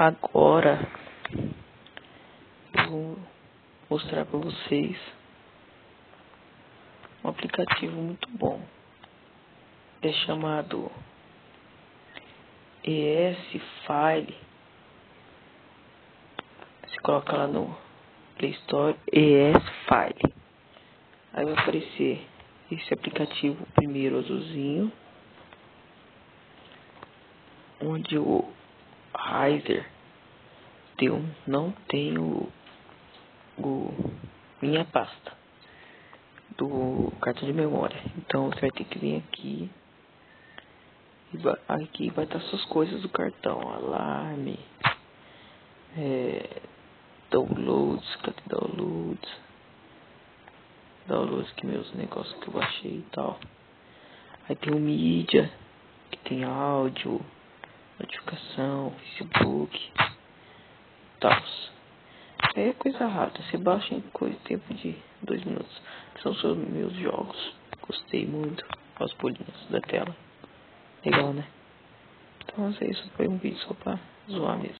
Agora eu vou mostrar para vocês um aplicativo muito bom. É chamado ES-File. Você coloca lá no Play Store ES-File. Aí vai aparecer esse aplicativo, primeiro azulzinho, onde o Razer não tem minha pasta do cartão de memória. Então você vai ter que vir aqui e aqui vai estar suas coisas do cartão, alarme, downloads, cadê downloads que meus negócios que eu baixei e tal. Aí tem o mídia, que tem áudio, notificação, Facebook, tal. É coisa rápida, você baixa em tempo de 2 minutos. São os meus jogos. Gostei muito. Os bolinhos da tela. Legal, né? Então é isso, foi um vídeo só pra zoar mesmo.